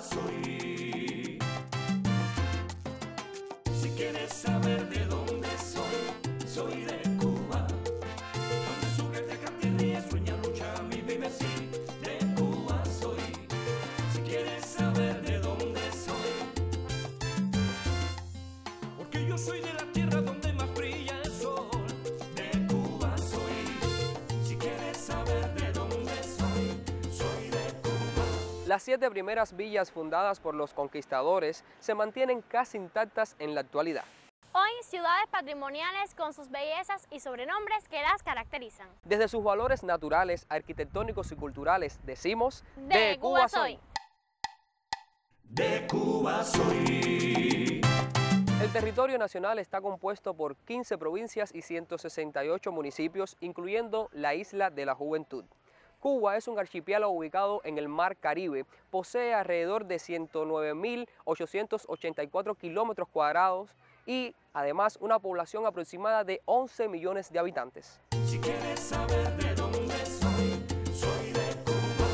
Cuba soy. Si quieres saber de dónde soy, soy de Cuba. Donde sube, te canta y ríe, sueña, lucha, vive así. De Cuba soy. Si quieres saber de dónde soy, porque yo soy de la tierra donde más brilla el sol. De Cuba soy. Si quieres saber de dónde soy, soy de Cuba. Las 7 primeras villas fundadas por los conquistadores se mantienen casi intactas en la actualidad. Hoy, ciudades patrimoniales con sus bellezas y sobrenombres que las caracterizan. Desde sus valores naturales, arquitectónicos y culturales, decimos: ¡De Cuba soy! De Cuba soy. El territorio nacional está compuesto por 15 provincias y 168 municipios, incluyendo la Isla de la Juventud. Cuba es un archipiélago ubicado en el Mar Caribe, posee alrededor de 109.884 kilómetros cuadrados y además una población aproximada de 11 millones de habitantes. Si quieres saber de dónde soy, soy de Cuba.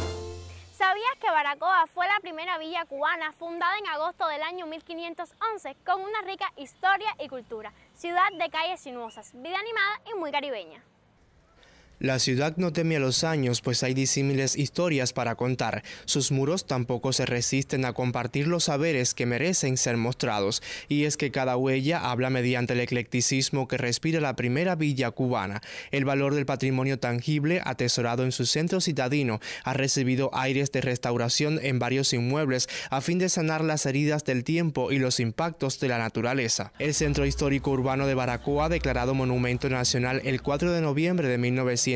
¿Sabías que Baracoa fue la primera villa cubana fundada en agosto del año 1511 con una rica historia y cultura? Ciudad de calles sinuosas, vida animada y muy caribeña. La ciudad no teme a los años, pues hay disímiles historias para contar. Sus muros tampoco se resisten a compartir los saberes que merecen ser mostrados. Y es que cada huella habla mediante el eclecticismo que respira la primera villa cubana. El valor del patrimonio tangible, atesorado en su centro citadino, ha recibido aires de restauración en varios inmuebles a fin de sanar las heridas del tiempo y los impactos de la naturaleza. El Centro Histórico Urbano de Baracoa, declarado Monumento Nacional el 4 de noviembre de 1978,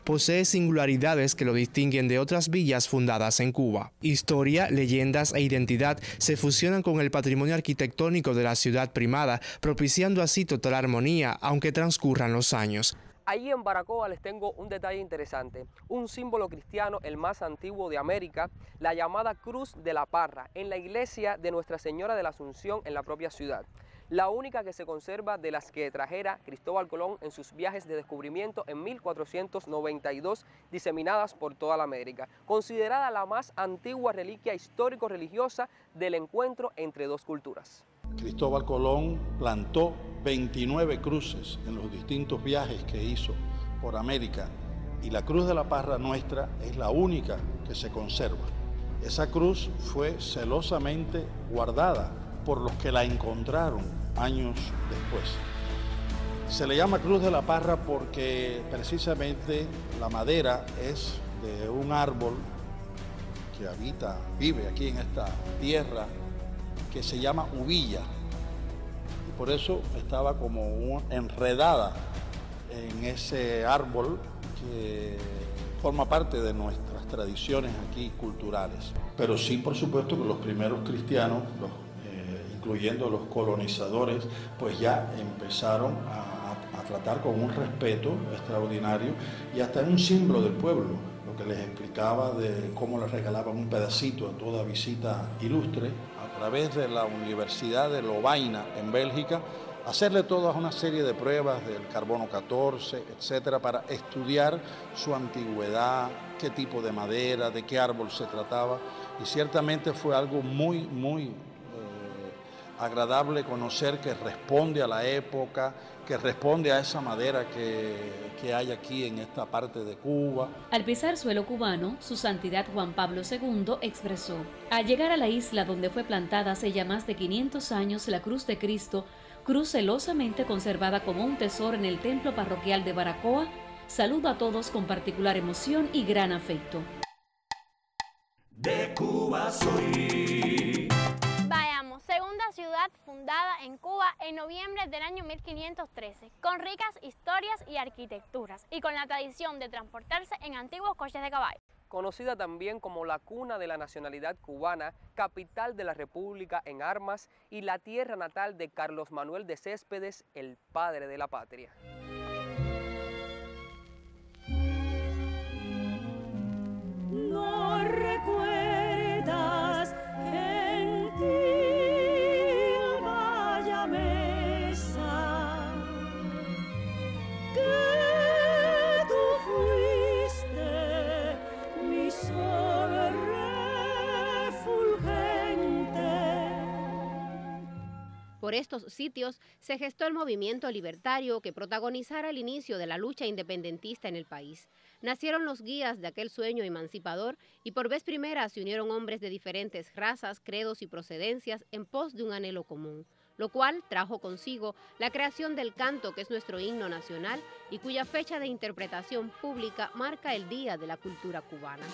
posee singularidades que lo distinguen de otras villas fundadas en Cuba. Historia, leyendas e identidad se fusionan con el patrimonio arquitectónico de la ciudad primada, propiciando así total armonía, aunque transcurran los años. Allí en Baracoa les tengo un detalle interesante, un símbolo cristiano, el más antiguo de América, la llamada Cruz de la Parra, en la iglesia de Nuestra Señora de la Asunción en la propia ciudad. La única que se conserva de las que trajera Cristóbal Colón en sus viajes de descubrimiento en 1492, diseminadas por toda la América, considerada la más antigua reliquia histórico-religiosa del encuentro entre dos culturas. Cristóbal Colón plantó 29 cruces en los distintos viajes que hizo por América y la Cruz de la Parra nuestra es la única que se conserva. Esa cruz fue celosamente guardada por los que la encontraron años después. Se le llama Cruz de la Parra porque precisamente la madera es de un árbol que vive aquí en esta tierra, que se llama uvilla. Y por eso estaba como enredada en ese árbol que forma parte de nuestras tradiciones aquí culturales. Pero sí, por supuesto, que los primeros cristianos, incluyendo los colonizadores, pues ya empezaron a tratar con un respeto extraordinario y hasta en un símbolo del pueblo, lo que les explicaba de cómo les regalaban un pedacito a toda visita ilustre, a través de la Universidad de Lovaina en Bélgica, hacerle toda una serie de pruebas del carbono 14, etcétera, para estudiar su antigüedad, qué tipo de madera, de qué árbol se trataba, y ciertamente fue algo muy agradable conocer que responde a la época, que responde a esa madera que hay aquí en esta parte de Cuba. Al pisar suelo cubano, su santidad Juan Pablo II expresó: al llegar a la isla donde fue plantada hace ya más de 500 años la Cruz de Cristo, cruz celosamente conservada como un tesoro en el templo parroquial de Baracoa, saludo a todos con particular emoción y gran afecto. De Cuba soy. Segunda ciudad fundada en Cuba en noviembre del año 1513, con ricas historias y arquitecturas, y con la tradición de transportarse en antiguos coches de caballo. Conocida también como la cuna de la nacionalidad cubana, capital de la República en armas y la tierra natal de Carlos Manuel de Céspedes, el padre de la patria. No recuerdas gentil Vallamesa, que tú fuiste mi sol Por estos sitios se gestó el movimiento libertario que protagonizara el inicio de la lucha independentista en el país. Nacieron los guías de aquel sueño emancipador y por vez primera se unieron hombres de diferentes razas, credos y procedencias en pos de un anhelo común, lo cual trajo consigo la creación del canto, que es nuestro himno nacional y cuya fecha de interpretación pública marca el Día de la Cultura Cubana.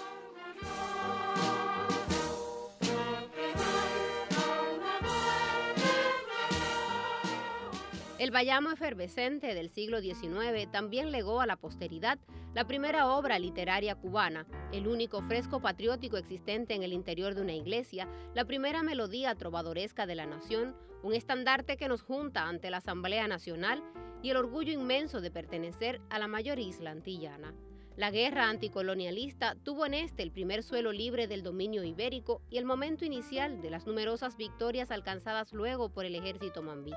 El bayamo efervescente del siglo XIX también legó a la posteridad la primera obra literaria cubana, el único fresco patriótico existente en el interior de una iglesia, la primera melodía trovadoresca de la nación, un estandarte que nos junta ante la Asamblea Nacional y el orgullo inmenso de pertenecer a la mayor isla antillana. La guerra anticolonialista tuvo en este el primer suelo libre del dominio ibérico y el momento inicial de las numerosas victorias alcanzadas luego por el ejército mambí.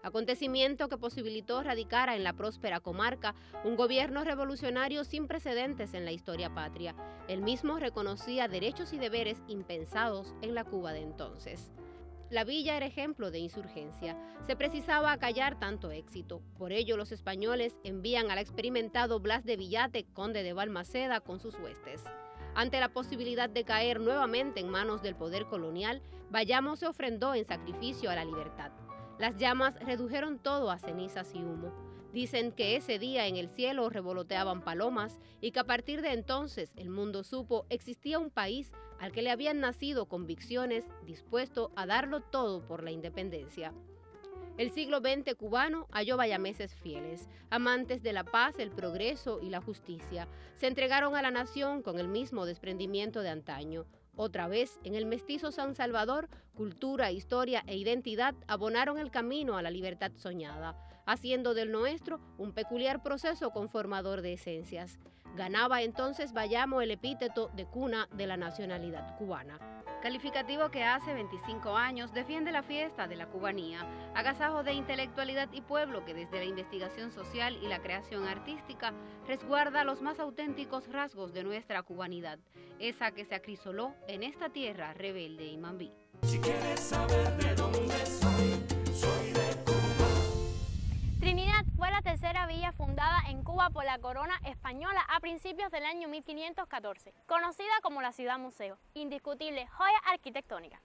Acontecimiento que posibilitó radicara en la próspera comarca un gobierno revolucionario sin precedentes en la historia patria. El mismo reconocía derechos y deberes impensados en la Cuba de entonces. La villa era ejemplo de insurgencia. Se precisaba acallar tanto éxito. Por ello, los españoles envían al experimentado Blas de Villate, conde de Balmaceda, con sus huestes. Ante la posibilidad de caer nuevamente en manos del poder colonial, Bayamo se ofrendó en sacrificio a la libertad. Las llamas redujeron todo a cenizas y humo. Dicen que ese día en el cielo revoloteaban palomas y que a partir de entonces el mundo supo existía un país al que le habían nacido convicciones, dispuesto a darlo todo por la independencia. El siglo XX cubano halló bayameses fieles, amantes de la paz, el progreso y la justicia. Se entregaron a la nación con el mismo desprendimiento de antaño. Otra vez, en el mestizo San Salvador, cultura, historia e identidad abonaron el camino a la libertad soñada, haciendo del nuestro un peculiar proceso conformador de esencias. Ganaba entonces Bayamo el epíteto de cuna de la nacionalidad cubana. Calificativo que hace 25 años defiende la fiesta de la cubanía, agasajo de intelectualidad y pueblo que desde la investigación social y la creación artística resguarda los más auténticos rasgos de nuestra cubanidad, esa que se acrisoló en esta tierra rebelde y mambí. Si quieres saber de dónde soy de Cuba. Trinidad fue la tercera villa fundada en Cuba por la corona española a principios del año 1514, conocida como la Ciudad Museo, indiscutible joya arquitectónica.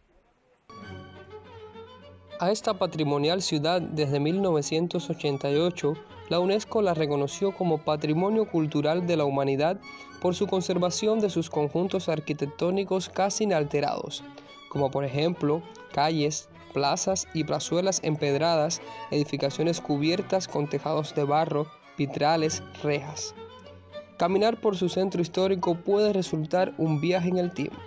A esta patrimonial ciudad desde 1988, la UNESCO la reconoció como Patrimonio Cultural de la Humanidad por su conservación de sus conjuntos arquitectónicos casi inalterados, como por ejemplo calles, plazas y plazuelas empedradas, edificaciones cubiertas con tejados de barro, vitrales, rejas. Caminar por su centro histórico puede resultar un viaje en el tiempo.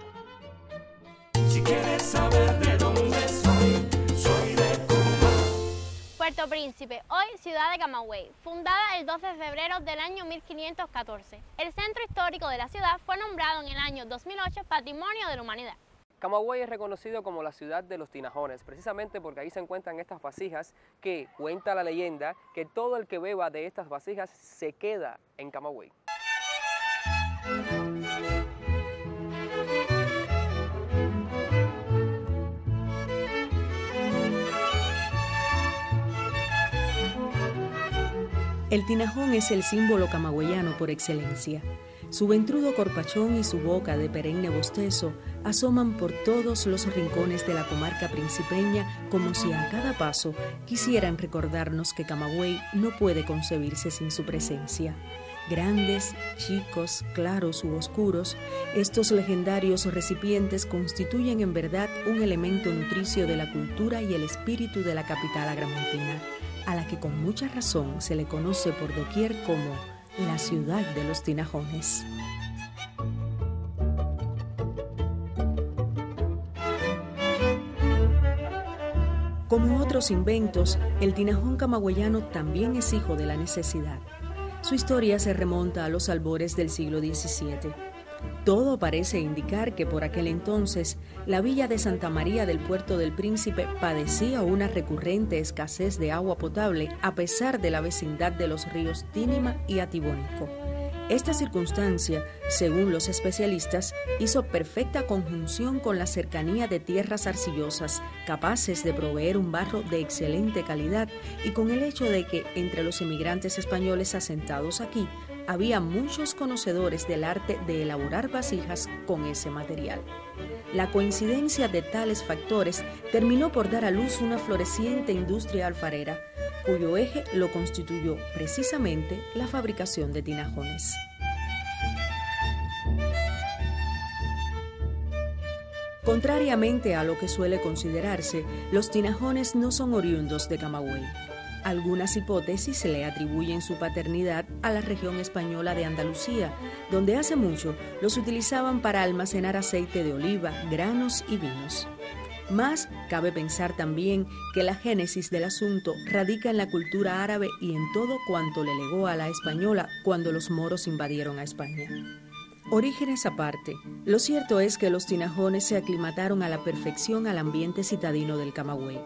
Si quieres saber de dónde soy de Cuba. Puerto Príncipe, hoy ciudad de Camagüey, fundada el 2 de febrero del año 1514. El centro histórico de la ciudad fue nombrado en el año 2008 Patrimonio de la Humanidad. Camagüey es reconocido como la ciudad de los tinajones, precisamente porque ahí se encuentran estas vasijas que cuenta la leyenda que todo el que beba de estas vasijas se queda en Camagüey. El tinajón es el símbolo camagüeyano por excelencia. Su ventrudo corpachón y su boca de perenne bostezo asoman por todos los rincones de la comarca principeña como si a cada paso quisieran recordarnos que Camagüey no puede concebirse sin su presencia. Grandes, chicos, claros u oscuros, estos legendarios recipientes constituyen en verdad un elemento nutricio de la cultura y el espíritu de la capital agramontina, a la que con mucha razón se le conoce por doquier como la ciudad de los tinajones. Como otros inventos, el tinajón camagüeyano también es hijo de la necesidad. Su historia se remonta a los albores del siglo XVII. Todo parece indicar que por aquel entonces la villa de Santa María del Puerto del Príncipe padecía una recurrente escasez de agua potable a pesar de la vecindad de los ríos Tínima y Atibónico. Esta circunstancia, según los especialistas, hizo perfecta conjunción con la cercanía de tierras arcillosas, capaces de proveer un barro de excelente calidad, y con el hecho de que entre los emigrantes españoles asentados aquí, había muchos conocedores del arte de elaborar vasijas con ese material. La coincidencia de tales factores terminó por dar a luz una floreciente industria alfarera, cuyo eje lo constituyó precisamente la fabricación de tinajones. Contrariamente a lo que suele considerarse, los tinajones no son oriundos de Camagüey. Algunas hipótesis le atribuyen su paternidad a la región española de Andalucía, donde hace mucho los utilizaban para almacenar aceite de oliva, granos y vinos. Mas cabe pensar también que la génesis del asunto radica en la cultura árabe y en todo cuanto le legó a la española cuando los moros invadieron a España. Orígenes aparte, lo cierto es que los tinajones se aclimataron a la perfección al ambiente citadino del Camagüey.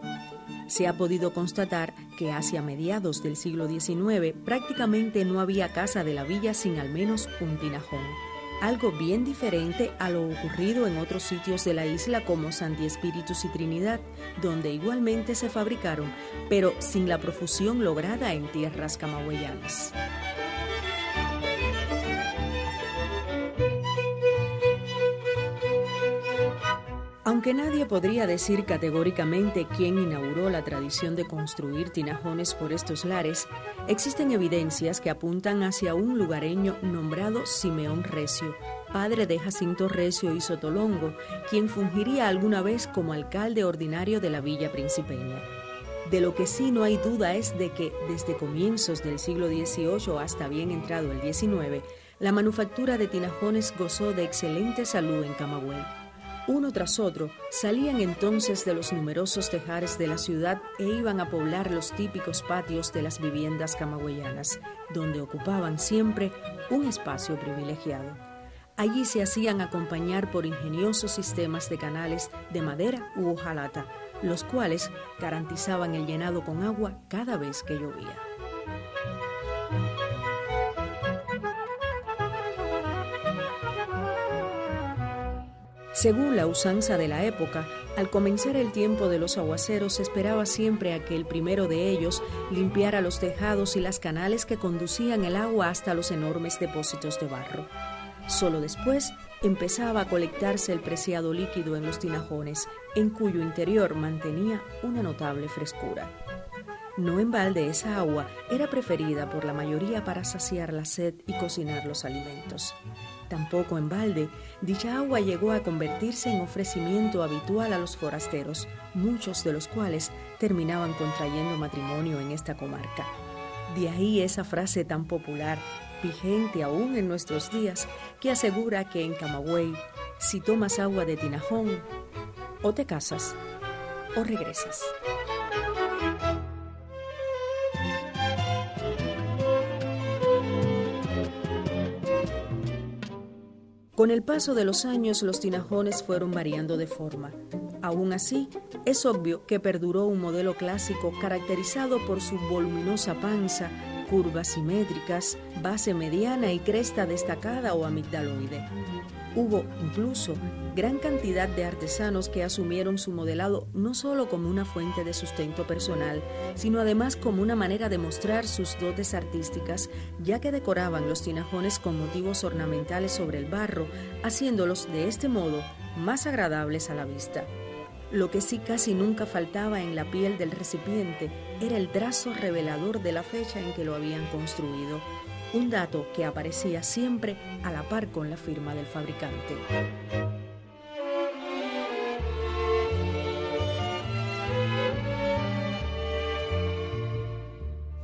Se ha podido constatar que hacia mediados del siglo XIX prácticamente no había casa de la villa sin al menos un tinajón. Algo bien diferente a lo ocurrido en otros sitios de la isla como Santi Espíritus y Trinidad, donde igualmente se fabricaron, pero sin la profusión lograda en tierras camagüeyanas. Aunque nadie podría decir categóricamente quién inauguró la tradición de construir tinajones por estos lares, existen evidencias que apuntan hacia un lugareño nombrado Simeón Recio, padre de Jacinto Recio y Sotolongo, quien fungiría alguna vez como alcalde ordinario de la villa principeña. De lo que sí no hay duda es de que, desde comienzos del siglo XVIII hasta bien entrado el XIX, la manufactura de tinajones gozó de excelente salud en Camagüey. Uno tras otro, salían entonces de los numerosos tejares de la ciudad e iban a poblar los típicos patios de las viviendas camagüeyanas, donde ocupaban siempre un espacio privilegiado. Allí se hacían acompañar por ingeniosos sistemas de canales de madera u hojalata, los cuales garantizaban el llenado con agua cada vez que llovía. Según la usanza de la época, al comenzar el tiempo de los aguaceros se esperaba siempre a que el primero de ellos limpiara los tejados y las canales que conducían el agua hasta los enormes depósitos de barro. Solo después empezaba a colectarse el preciado líquido en los tinajones, en cuyo interior mantenía una notable frescura. No en balde esa agua era preferida por la mayoría para saciar la sed y cocinar los alimentos. Tampoco en balde, dicha agua llegó a convertirse en ofrecimiento habitual a los forasteros, muchos de los cuales terminaban contrayendo matrimonio en esta comarca. De ahí esa frase tan popular, vigente aún en nuestros días, que asegura que en Camagüey, si tomas agua de tinajón, o te casas o regresas. Con el paso de los años, los tinajones fueron variando de forma. Aún así, es obvio que perduró un modelo clásico caracterizado por su voluminosa panza, curvas simétricas, base mediana y cresta destacada o amigdaloide. Hubo, incluso, gran cantidad de artesanos que asumieron su modelado no solo como una fuente de sustento personal, sino además como una manera de mostrar sus dotes artísticas, ya que decoraban los tinajones con motivos ornamentales sobre el barro, haciéndolos de este modo más agradables a la vista. Lo que sí casi nunca faltaba en la piel del recipiente era el trazo revelador de la fecha en que lo habían construido, un dato que aparecía siempre a la par con la firma del fabricante.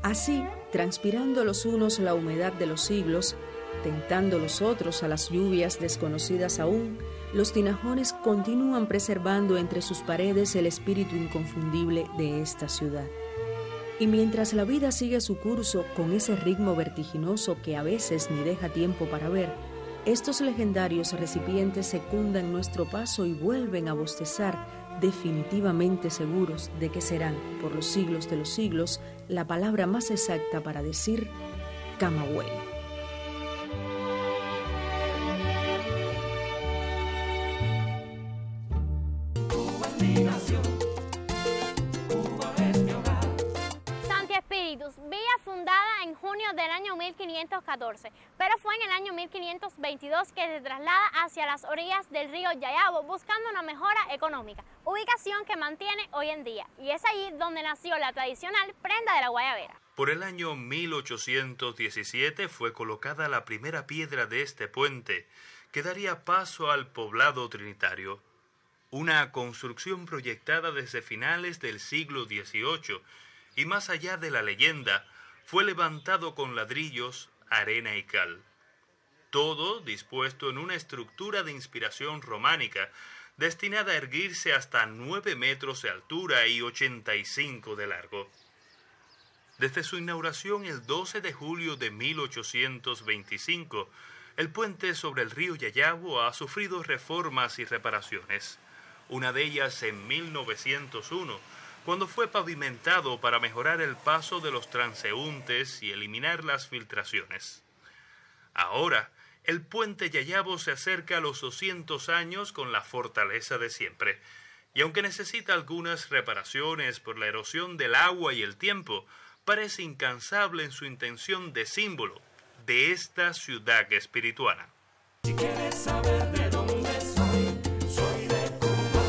Así, transpirando los unos la humedad de los siglos, tentando los otros a las lluvias desconocidas aún, los tinajones continúan preservando entre sus paredes el espíritu inconfundible de esta ciudad. Y mientras la vida sigue su curso con ese ritmo vertiginoso que a veces ni deja tiempo para ver, estos legendarios recipientes secundan nuestro paso y vuelven a bostezar, definitivamente seguros de que serán, por los siglos de los siglos, la palabra más exacta para decir Camagüey. junio del año 1514, pero fue en el año 1522 que se traslada hacia las orillas del río Yayabo buscando una mejora económica, ubicación que mantiene hoy en día, y es allí donde nació la tradicional prenda de la guayabera. Por el año 1817 fue colocada la primera piedra de este puente, que daría paso al poblado trinitario. Una construcción proyectada desde finales del siglo XVIII, y más allá de la leyenda, fue levantado con ladrillos, arena y cal. Todo dispuesto en una estructura de inspiración románica, destinada a erguirse hasta 9 metros de altura y 85 de largo. Desde su inauguración el 12 de julio de 1825, el puente sobre el río Yayabo ha sufrido reformas y reparaciones. Una de ellas en 1901, cuando fue pavimentado para mejorar el paso de los transeúntes y eliminar las filtraciones. Ahora, el puente Yayabo se acerca a los 200 años con la fortaleza de siempre, y aunque necesita algunas reparaciones por la erosión del agua y el tiempo, parece incansable en su intención de símbolo de esta ciudad espirituana. Si quieres saber de dónde soy de Cuba.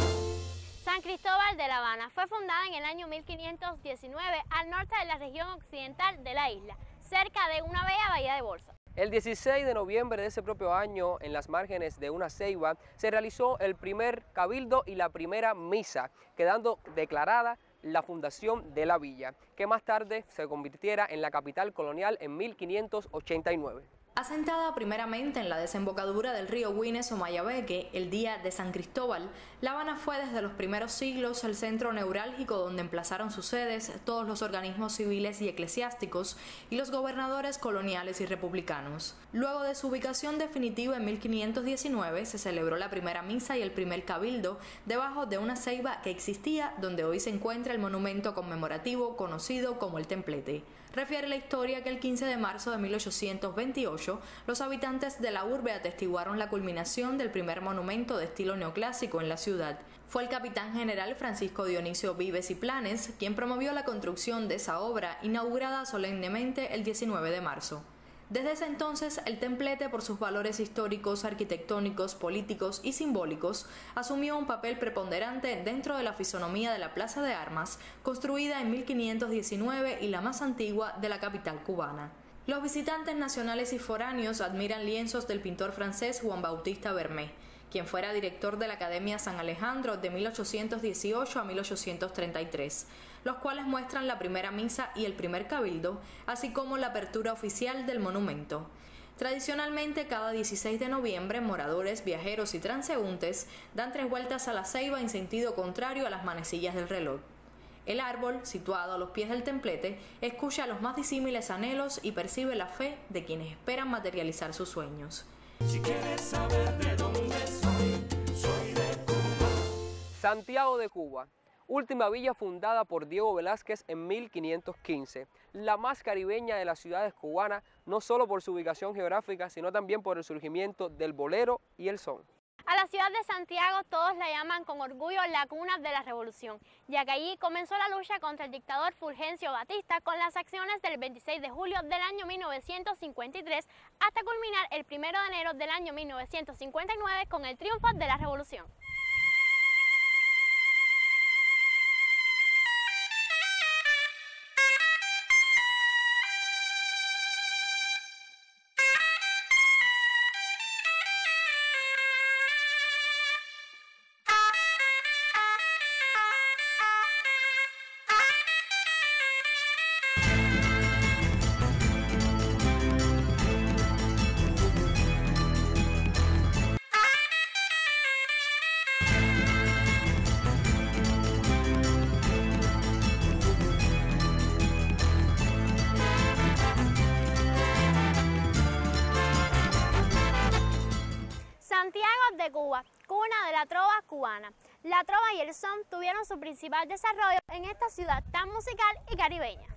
San Cristóbal de La Habana fue fundada en el año 1519 al norte de la región occidental de la isla, cerca de una bella bahía de Bolsa. El 16 de noviembre de ese propio año, en las márgenes de una ceiba, se realizó el primer cabildo y la primera misa, quedando declarada la fundación de la villa, que más tarde se convirtiera en la capital colonial en 1589. Asentada primeramente en la desembocadura del río Güines o Mayabeque, el día de San Cristóbal, La Habana fue desde los primeros siglos el centro neurálgico donde emplazaron sus sedes todos los organismos civiles y eclesiásticos y los gobernadores coloniales y republicanos. Luego de su ubicación definitiva en 1519, se celebró la primera misa y el primer cabildo debajo de una ceiba que existía donde hoy se encuentra el monumento conmemorativo conocido como el Templete. Refiere la historia que el 15 de marzo de 1828, los habitantes de la urbe atestiguaron la culminación del primer monumento de estilo neoclásico en la ciudad. Fue el capitán general Francisco Dionisio Vives y Planes quien promovió la construcción de esa obra, inaugurada solemnemente el 19 de marzo. Desde ese entonces, el templete, por sus valores históricos, arquitectónicos, políticos y simbólicos, asumió un papel preponderante dentro de la fisonomía de la Plaza de Armas, construida en 1519 y la más antigua de la capital cubana. Los visitantes nacionales y foráneos admiran lienzos del pintor francés Juan Bautista Vermeer, quien fuera director de la Academia San Alejandro de 1818 a 1833, los cuales muestran la primera misa y el primer cabildo, así como la apertura oficial del monumento. Tradicionalmente, cada 16 de noviembre, moradores, viajeros y transeúntes dan 3 vueltas a la ceiba en sentido contrario a las manecillas del reloj. El árbol, situado a los pies del templete, escucha los más disímiles anhelos y percibe la fe de quienes esperan materializar sus sueños. Si quieres saber de dónde soy de Cuba. Santiago de Cuba, última villa fundada por Diego Velázquez en 1515, la más caribeña de las ciudades cubanas, no solo por su ubicación geográfica, sino también por el surgimiento del bolero y el son. A la ciudad de Santiago todos la llaman con orgullo la cuna de la revolución, ya que allí comenzó la lucha contra el dictador Fulgencio Batista con las acciones del 26 de julio del año 1953 hasta culminar el 1 de enero del año 1959 con el triunfo de la revolución. de Cuba, cuna de la trova cubana. La trova y el son tuvieron su principal desarrollo en esta ciudad tan musical y caribeña.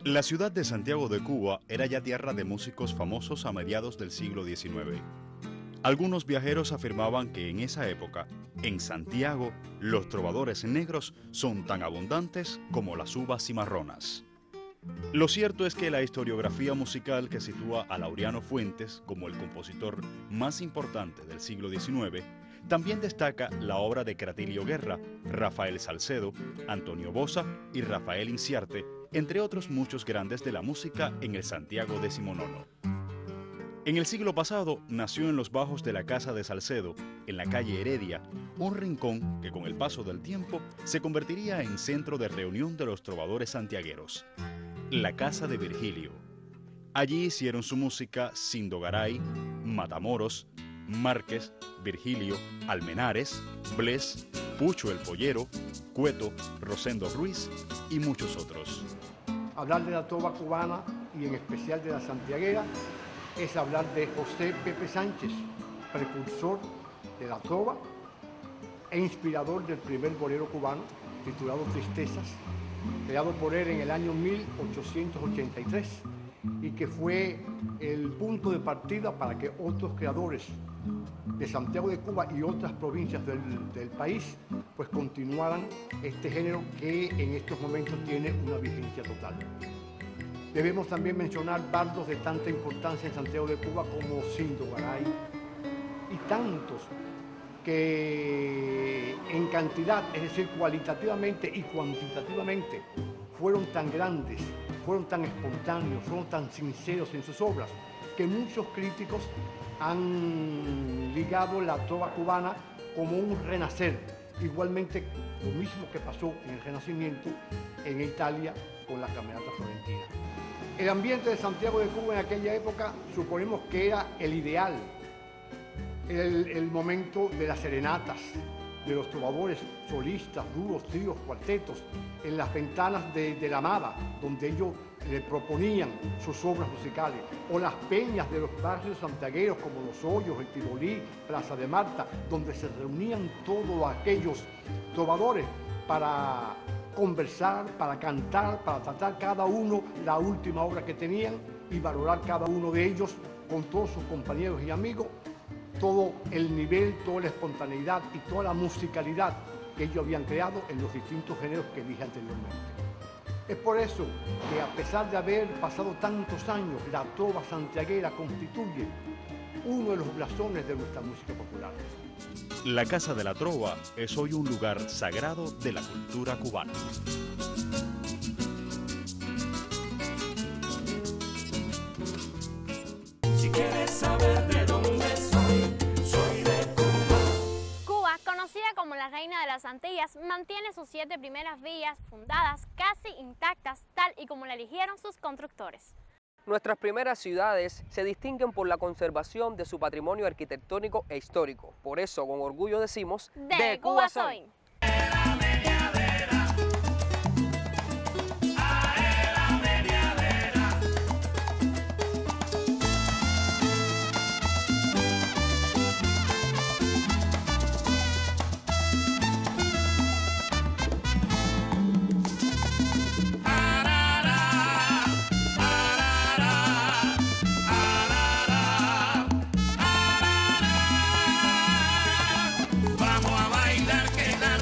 La ciudad de Santiago de Cuba era ya tierra de músicos famosos a mediados del siglo XIX. Algunos viajeros afirmaban que en esa época, en Santiago, los trovadores negros son tan abundantes como las uvas cimarronas. Lo cierto es que la historiografía musical que sitúa a Laureano Fuentes como el compositor más importante del siglo XIX también destaca la obra de Cratilio Guerra, Rafael Salcedo, Antonio Boza y Rafael Inciarte, entre otros muchos grandes de la música en el Santiago XIX. En el siglo pasado nació en los bajos de la casa de Salcedo, en la calle Heredia, un rincón que con el paso del tiempo se convertiría en centro de reunión de los trovadores santiagueros, la casa de Virgilio. Allí hicieron su música Cindo Garay, Matamoros, Márquez, Virgilio, Almenares, Bles, Pucho el Pollero, Cueto, Rosendo Ruiz y muchos otros. Hablar de la trova cubana y en especial de la santiaguera es hablar de José Pepe Sánchez, precursor de la trova e inspirador del primer bolero cubano titulado Tristezas, creado por él en el año 1883 y que fue el punto de partida para que otros creadores de Santiago de Cuba y otras provincias del país pues continuaran este género que en estos momentos tiene una vigencia total. Debemos también mencionar bardos de tanta importancia en Santiago de Cuba como Cindo Garay y tantos que en cantidad, es decir, cualitativamente y cuantitativamente, fueron tan grandes, fueron tan espontáneos, fueron tan sinceros en sus obras, que muchos críticos han ligado la trova cubana como un renacer, igualmente lo mismo que pasó en el Renacimiento en Italia con la camerata florentina. El ambiente de Santiago de Cuba en aquella época suponemos que era el ideal, el momento de las serenatas, de los trovadores solistas, dúos, tríos, cuartetos, en las ventanas de la Amada, donde ellos le proponían sus obras musicales, o las peñas de los barrios santiagueros como Los Hoyos, El Tirolí, Plaza de Marta, donde se reunían todos aquellos trovadores para conversar, para cantar, para tratar cada uno la última obra que tenían y valorar cada uno de ellos con todos sus compañeros y amigos, todo el nivel, toda la espontaneidad y toda la musicalidad que ellos habían creado en los distintos géneros que dije anteriormente. Es por eso que a pesar de haber pasado tantos años, la trova santiaguera constituye uno de los blasones de nuestra música popular. La Casa de la Trova es hoy un lugar sagrado de la cultura cubana. Si quieres saber de dónde soy de Cuba. Cuba, conocida como la reina de las Antillas, mantiene sus 7 primeras villas fundadas casi intactas, tal y como la eligieron sus constructores. Nuestras primeras ciudades se distinguen por la conservación de su patrimonio arquitectónico e histórico. Por eso, con orgullo decimos, ¡De Cuba soy! Vamos a bailar que la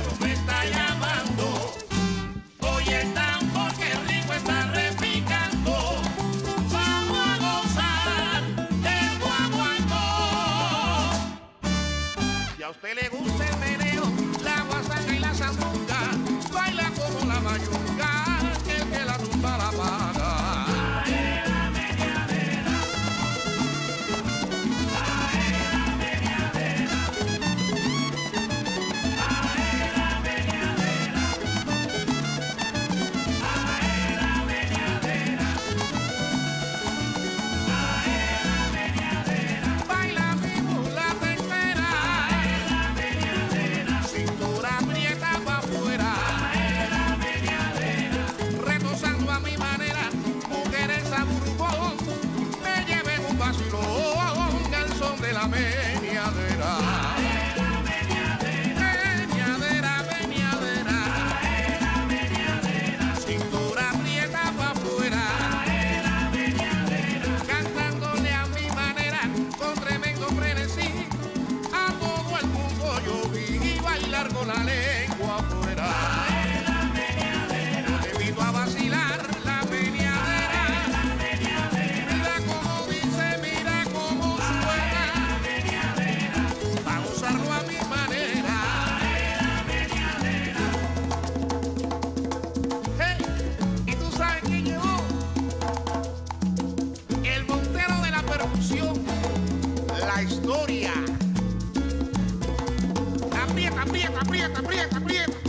aprieta, aprieta, aprieta, aprieta.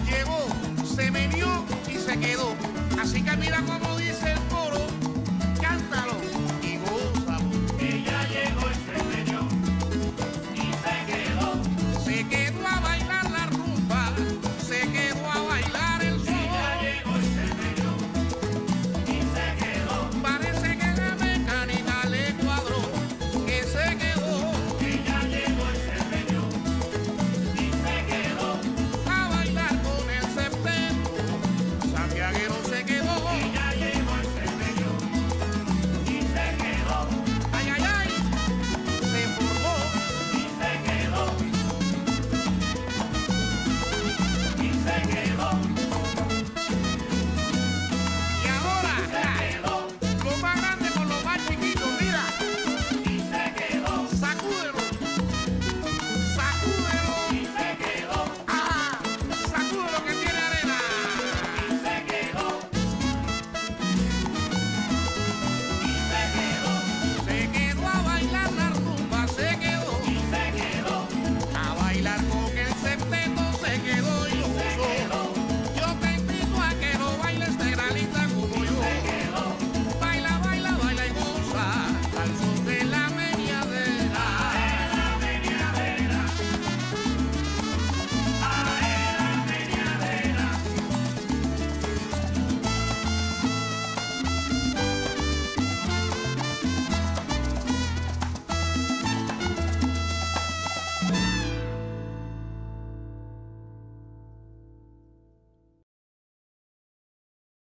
Llegó, se meneó y se quedó. Así que mira cómo dice